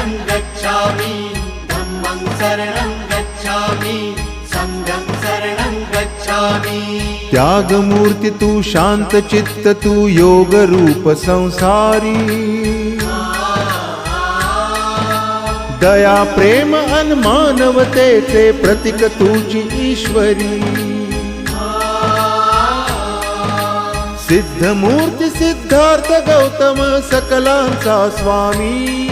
शरणं गच्छामि धम्मं शरणं गच्छामि संघं शरणं गच्छामि। त्यागमूर्ती तू शांत चित्त तू योग रूप संसारी, दया प्रेम अन मानवतेचे प्रतीक तुझी ईश्वरी। सिद्धमूर्ती सिद्धार्थ गौतम सकलांचा स्वामी,